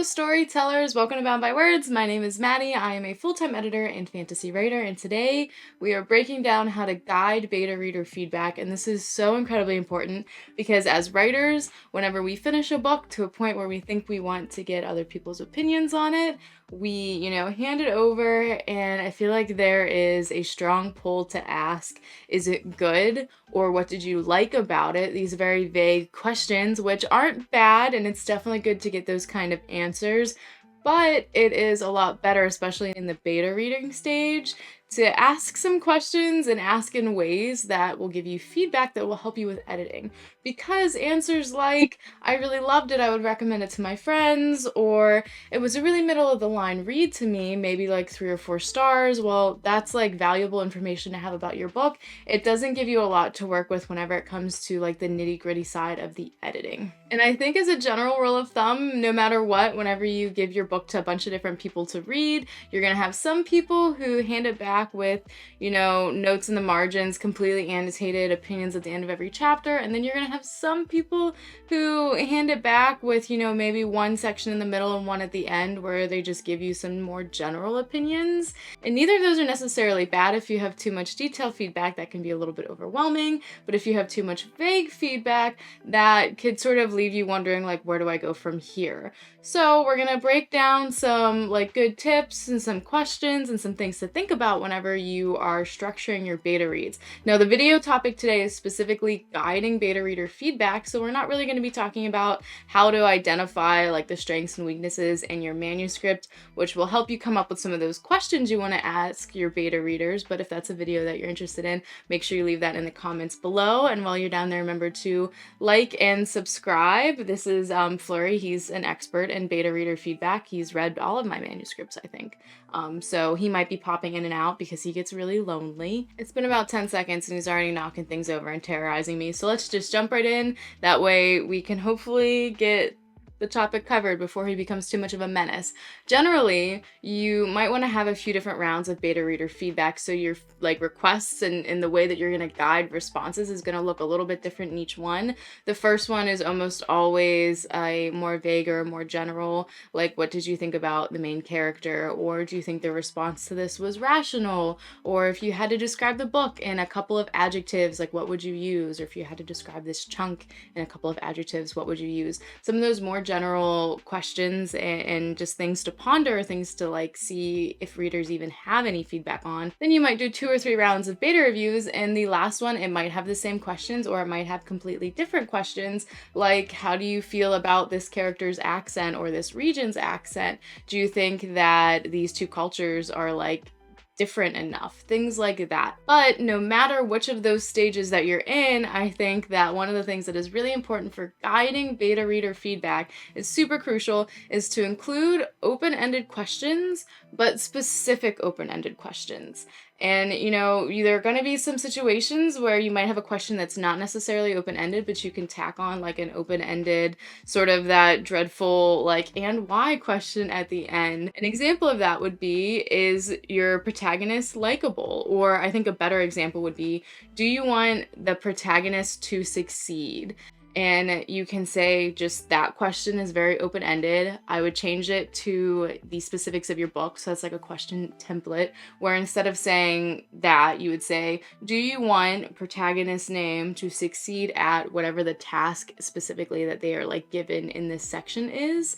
Storytellers, welcome to Bound by Words. My name is Madie. I am a full-time editor and fantasy writer, and today we are breaking down how to guide beta reader feedback. And this is so incredibly important because as writers, whenever we finish a book to a point where we think we want to get other people's opinions on it, we, hand it over, and I feel like there is a strong pull to ask, is it good? Or what did you like about it? These very vague questions, which aren't bad, and it's definitely good to get those kind of answers, but it is a lot better, especially in the beta reading stage, to ask some questions and ask in ways that will give you feedback that will help you with editing. Because answers like, I really loved it, I would recommend it to my friends, or it was a really middle of the line read to me, maybe like 3 or 4 stars, well, that's like valuable information to have about your book. It doesn't give you a lot to work with whenever it comes to like the nitty-gritty side of the editing. And I think as a general rule of thumb, no matter what, whenever you give your book to a bunch of different people to read, you're gonna have some people who hand it back with, notes in the margins, completely annotated opinions at the end of every chapter, and then you're gonna have some people who hand it back with, maybe one section in the middle and one at the end where they just give you some more general opinions. And neither of those are necessarily bad. If you have too much detailed feedback, that can be a little bit overwhelming, but if you have too much vague feedback, that could sort of leave you wondering, like, where do I go from here? So we're gonna break down some good tips and some questions and some things to think about whenever you are structuring your beta reads. Now, the video topic today is specifically guiding beta reader feedback, so we're not really going to be talking about how to identify the strengths and weaknesses in your manuscript, which will help you come up with some of those questions you want to ask your beta readers. But if that's a video that you're interested in, make sure you leave that in the comments below. And while you're down there, remember to like and subscribe. This is Flurry. He's an expert in beta reader feedback. He's read all of my manuscripts, I think. So he might be popping in and out because he gets really lonely. It's been about 10 seconds and he's already knocking things over and terrorizing me. So let's just jump right in. That way we can hopefully get the topic covered before he becomes too much of a menace. Generally, you might want to have a few different rounds of beta reader feedback, so your requests and the way that you're going to guide responses is going to look a little bit different in each one. The first one is almost always a more vague or more general, like, what did you think about the main character, or do you think the response to this was rational, or if you had to describe the book in a couple of adjectives, like, what would you use, or if you had to describe this chunk in a couple of adjectives, what would you use? Some of those more general questions and just things to ponder, things to see if readers even have any feedback on. Then you might do 2 or 3 rounds of beta reviews, and the last one, it might have the same questions or it might have completely different questions, like, how do you feel about this character's accent or this region's accent? Do you think that these two cultures are different enough, things like that. But no matter which of those stages that you're in, I think that one of the things that is really important for guiding beta reader feedback is super crucial, is to include open-ended questions, but specific open-ended questions. And, there are going to be some situations where you might have a question that's not necessarily open-ended, but you can tack on an open-ended sort of that dreadful, and why question at the end. An example of that would be, is your protagonist likable? Or I think a better example would be, do you want the protagonist to succeed? And you can say just that question is very open-ended. I would change it to the specifics of your book. So that's like a question template where instead of saying that, you would say, do you want protagonist's name to succeed at whatever the task specifically that they are given in this section is?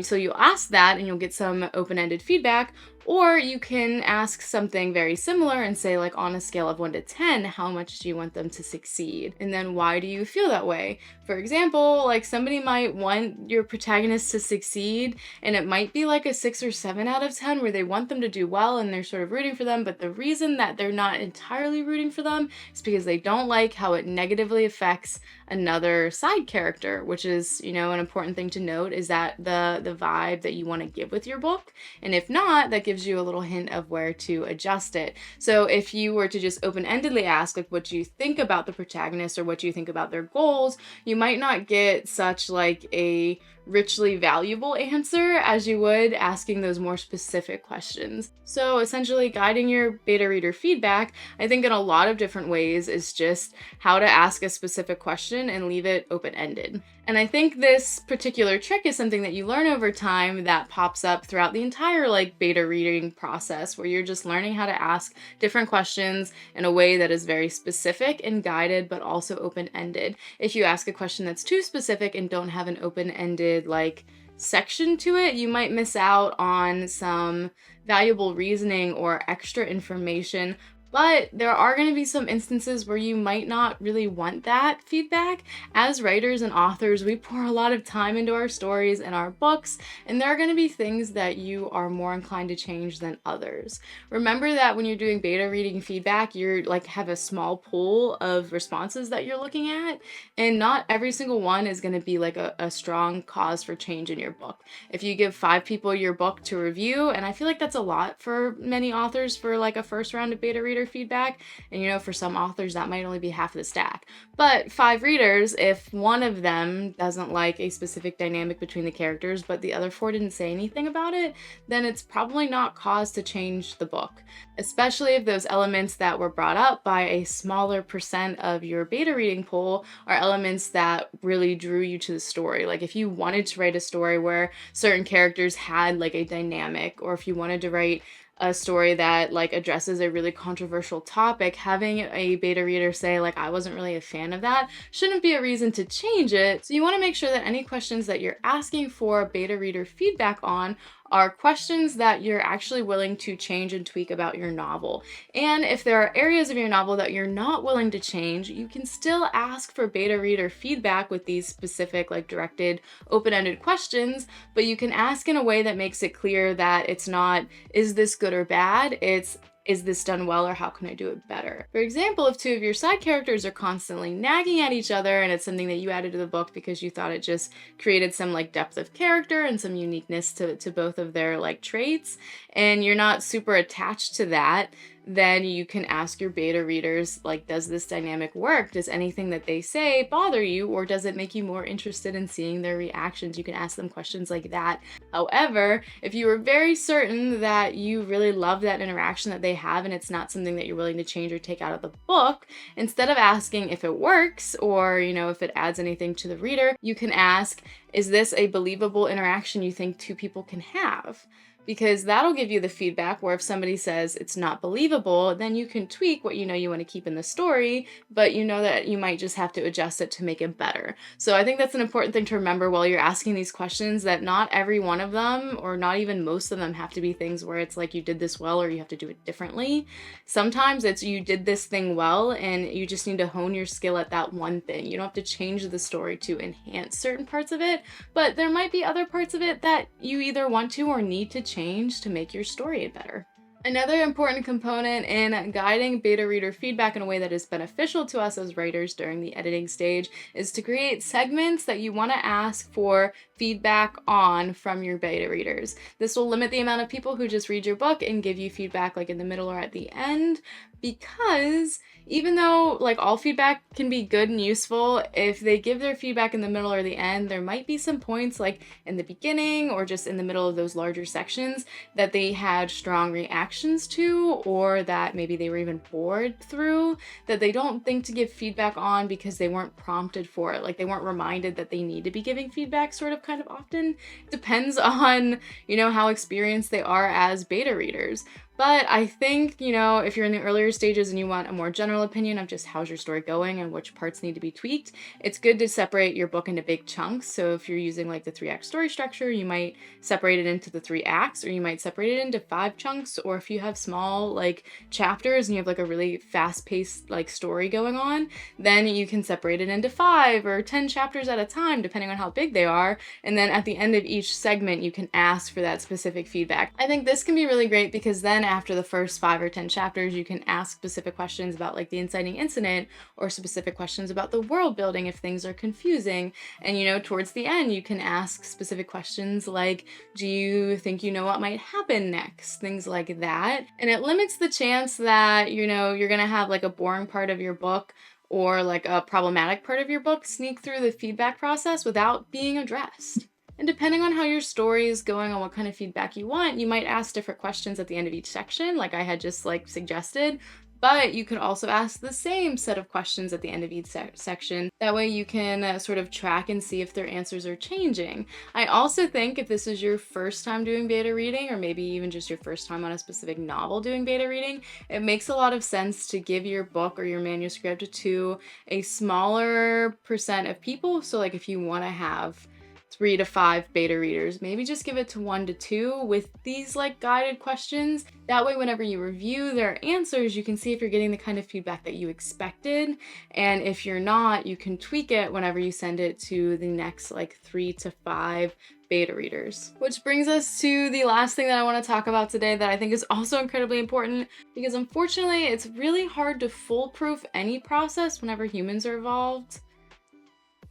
So you'll ask that and you'll get some open-ended feedback. Or you can ask something very similar and say, on a scale of 1 to 10, how much do you want them to succeed? And then why do you feel that way? For example, somebody might want your protagonist to succeed, and it might be a 6 or 7 out of 10 where they want them to do well and they're sort of rooting for them, but the reason that they're not entirely rooting for them is because they don't like how it negatively affects another side character, which is, an important thing to note, is that the vibe that you want to give with your book. And if not, that gives you a little hint of where to adjust it. So if you were to just open-endedly ask, what do you think about the protagonist or what do you think about their goals, you might not get such a richly valuable answer as you would asking those more specific questions. So essentially guiding your beta reader feedback, I think in a lot of different ways, is just how to ask a specific question and leave it open-ended. And I think this particular trick is something that you learn over time that pops up throughout the entire like beta reading process, where you're just learning how to ask different questions in a way that is very specific and guided, but also open-ended. If you ask a question that's too specific and don't have an open-ended like section to it, you might miss out on some valuable reasoning or extra information. But there are going to be some instances where you might not really want that feedback. As writers and authors, we pour a lot of time into our stories and our books, and there are going to be things that you are more inclined to change than others. Remember that when you're doing beta reading feedback, you're like have a small pool of responses that you're looking at, and not every single one is going to be like a strong cause for change in your book. If you give 5 people your book to review, and I feel like that's a lot for many authors for like a first round of beta reader feedback, and you know, for some authors that might only be half the stack, but 5 readers, if one of them doesn't like a specific dynamic between the characters but the other 4 didn't say anything about it, then it's probably not cause to change the book, especially if those elements that were brought up by a smaller percent of your beta reading pool are elements that really drew you to the story. Like if you wanted to write a story where certain characters had like a dynamic, or if you wanted to write a story that like addresses a really controversial topic, having a beta reader say like, I wasn't really a fan of that, shouldn't be a reason to change it. So you want to make sure that any questions that you're asking for beta reader feedback on are questions that you're actually willing to change and tweak about your novel. And if there are areas of your novel that you're not willing to change, you can still ask for beta reader feedback with these specific like directed open-ended questions, but you can ask in a way that makes it clear that it's not, is this good or bad? It's, is this done well, or how can I do it better? For example, if 2 of your side characters are constantly nagging at each other and it's something that you added to the book because you thought it just created some like depth of character and some uniqueness to both of their like traits, and you're not super attached to that, then you can ask your beta readers, like, does this dynamic work? Does anything that they say bother you, or does it make you more interested in seeing their reactions? You can ask them questions like that. However, if you are very certain that you really love that interaction that they have and it's not something that you're willing to change or take out of the book, instead of asking if it works or, you know, if it adds anything to the reader, you can ask, is this a believable interaction you think 2 people can have? Because that'll give you the feedback where if somebody says it's not believable, then you can tweak what you know you want to keep in the story, but you know that you might just have to adjust it to make it better. So I think that's an important thing to remember while you're asking these questions, that not every one of them, or not even most of them, have to be things where it's like you did this well or you have to do it differently. Sometimes it's you did this thing well and you just need to hone your skill at that one thing. You don't have to change the story to enhance certain parts of it, but there might be other parts of it that you either want to or need to change to make your story better. Another important component in guiding beta reader feedback in a way that is beneficial to us as writers during the editing stage is to create segments that you want to ask for feedback on from your beta readers. This will limit the amount of people who just read your book and give you feedback like in the middle or at the end, because even though like all feedback can be good and useful, if they give their feedback in the middle or the end, there might be some points like in the beginning or just in the middle of those larger sections that they had strong reactions to, or that maybe they were even bored through, that they don't think to give feedback on because they weren't prompted for it. Like they weren't reminded that they need to be giving feedback sort of kind of often. It depends on, you know, how experienced they are as beta readers. But I think, you know, if you're in the earlier stages and you want a more general opinion of just how's your story going and which parts need to be tweaked, it's good to separate your book into big chunks. So if you're using like the 3-act story structure, you might separate it into the 3 acts, or you might separate it into 5 chunks. Or if you have small like chapters and you have like a really fast-paced like story going on, then you can separate it into 5 or 10 chapters at a time, depending on how big they are. And then at the end of each segment, you can ask for that specific feedback. I think this can be really great because then after the first 5 or 10 chapters, you can ask specific questions about like the inciting incident, or specific questions about the world building if things are confusing. And, you know, towards the end, you can ask specific questions like, do you think you know what might happen next? Things like that. And it limits the chance that, you know, you're going to have like a boring part of your book or like a problematic part of your book sneak through the feedback process without being addressed. And depending on how your story is going, on what kind of feedback you want, you might ask different questions at the end of each section, like I had just like suggested. But you could also ask the same set of questions at the end of each section. That way you can sort of track and see if their answers are changing. I also think if this is your first time doing beta reading, or maybe even just your first time on a specific novel doing beta reading, it makes a lot of sense to give your book or your manuscript to a smaller percent of people. So like if you want to have 3 to 5 beta readers, maybe just give it to 1 to 2 with these like guided questions. That way, whenever you review their answers, you can see if you're getting the kind of feedback that you expected. And if you're not, you can tweak it whenever you send it to the next like 3 to 5 beta readers. Which brings us to the last thing that I want to talk about today that I think is also incredibly important, because unfortunately it's really hard to foolproof any process whenever humans are involved,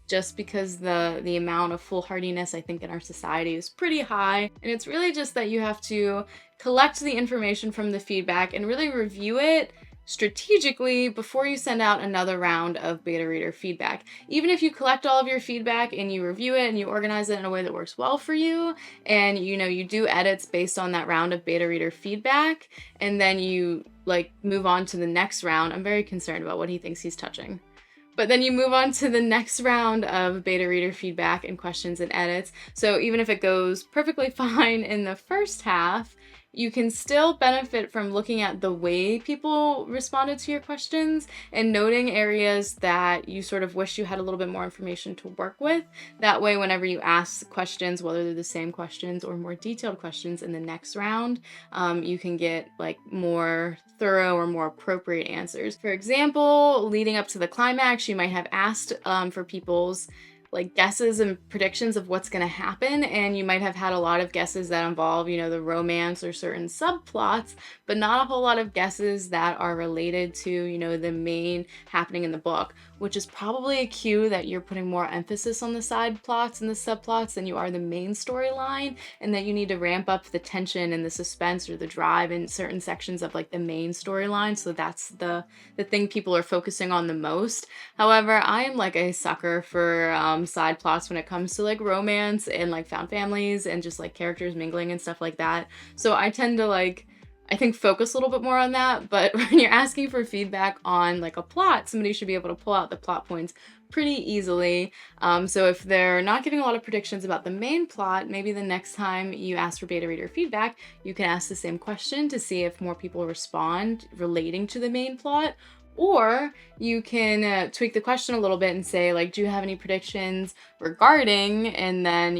just because the amount of foolhardiness I think in our society is pretty high. And it's really just that you have to collect the information from the feedback and really review it strategically before you send out another round of beta reader feedback. Even if you collect all of your feedback and you review it and you organize it in a way that works well for you, and you do edits based on that round of beta reader feedback, and then you like move on to the next round. I'm very concerned about what he thinks he's touching. But then you move on to the next round of beta reader feedback and questions and edits. So even if it goes perfectly fine in the first half, you can still benefit from looking at the way people responded to your questions and noting areas that you sort of wish you had a little bit more information to work with. That way, whenever you ask questions, whether they're the same questions or more detailed questions in the next round, you can get like more thorough or more appropriate answers. For example, leading up to the climax, you might have asked for people's like guesses and predictions of what's going to happen, and you might have had a lot of guesses that involve the romance or certain subplots, but not a whole lot of guesses that are related to the main happening in the book, which is probably a cue that you're putting more emphasis on the side plots and the subplots than you are the main storyline, and that you need to ramp up the tension and the suspense or the drive in certain sections of like the main storyline. So that's the thing people are focusing on the most. However, I am like a sucker for side plots when it comes to like romance and like found families and just like characters mingling and stuff like that. So I tend to I think focus a little bit more on that. But when you're asking for feedback on like a plot, somebody should be able to pull out the plot points pretty easily. So if they're not giving a lot of predictions about the main plot, maybe the next time you ask for beta reader feedback, you can ask the same question to see if more people respond relating to the main plot. Or you can tweak the question a little bit and say, like, do you have any predictions regarding, and then,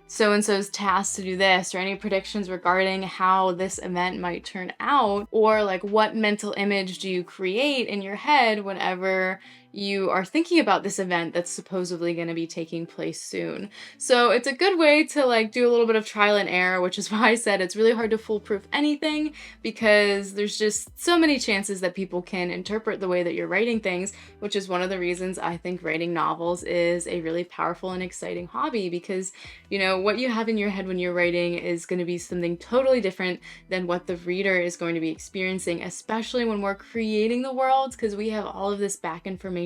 so-and-so's tasked to do this, or any predictions regarding how this event might turn out, or like what mental image do you create in your head whenever you are thinking about this event that's supposedly going to be taking place soon. So it's a good way to like do a little bit of trial and error, which is why I said it's really hard to foolproof anything, because there's just so many chances that people can interpret the way that you're writing things, which is one of the reasons I think writing novels is a really powerful and exciting hobby, because what you have in your head when you're writing is going to be something totally different than what the reader is going to be experiencing, especially when we're creating the worlds, because we have all of this back information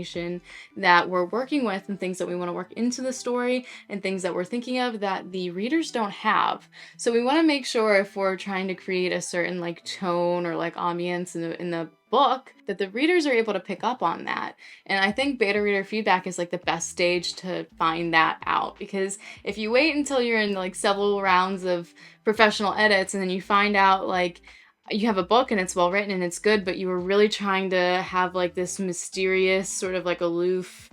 that we're working with and things that we want to work into the story and things that we're thinking of that the readers don't have. So we want to make sure, if we're trying to create a certain like tone or like ambience in the book, that the readers are able to pick up on that. And I think beta reader feedback is like the best stage to find that out, because if you wait until you're in like several rounds of professional edits and then you find out like you have a book and it's well written and it's good, but you were really trying to have like this mysterious sort of like aloof,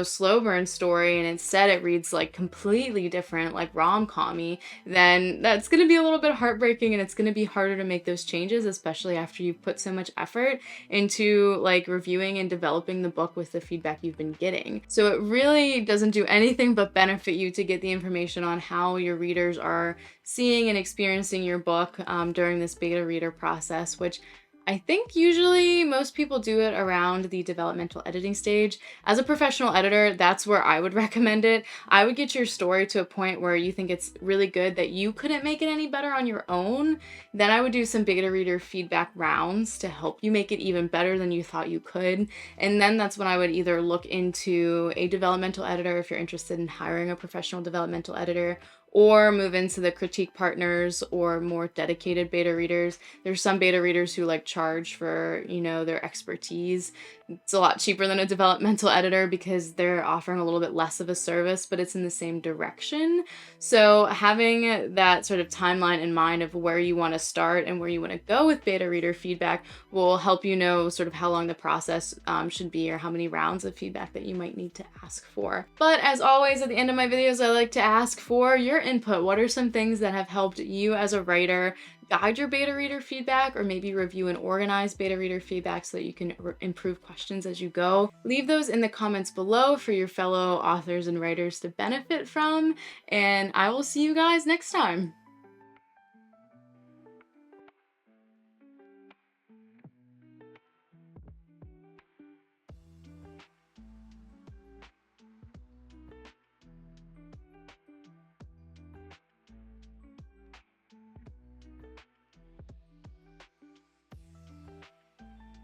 slow burn story, and instead it reads like completely different, like rom-com-y, then that's going to be a little bit heartbreaking, and it's going to be harder to make those changes, especially after you've put so much effort into like reviewing and developing the book with the feedback you've been getting. So it really doesn't do anything but benefit you to get the information on how your readers are seeing and experiencing your book during this beta reader process, which I think usually most people do it around the developmental editing stage. As a professional editor, that's where I would recommend it. I would get your story to a point where you think it's really good that you couldn't make it any better on your own. Then I would do some beta reader feedback rounds to help you make it even better than you thought you could. And then that's when I would either look into a developmental editor if you're interested in hiring a professional developmental editor, or move into the critique partners or more dedicated beta readers. There's some beta readers who like charge for, you know, their expertise. It's a lot cheaper than a developmental editor because they're offering a little bit less of a service, but it's in the same direction. So having that sort of timeline in mind of where you want to start and where you want to go with beta reader feedback will help you know sort of how long the process should be or how many rounds of feedback that you might need to ask for. But as always, at the end of my videos, I like to ask for your input. What are some things that have helped you as a writer guide your beta reader feedback, or maybe review and organize beta reader feedback so that you can improve questions as you go? Leave those in the comments below for your fellow authors and writers to benefit from, and I will see you guys next time.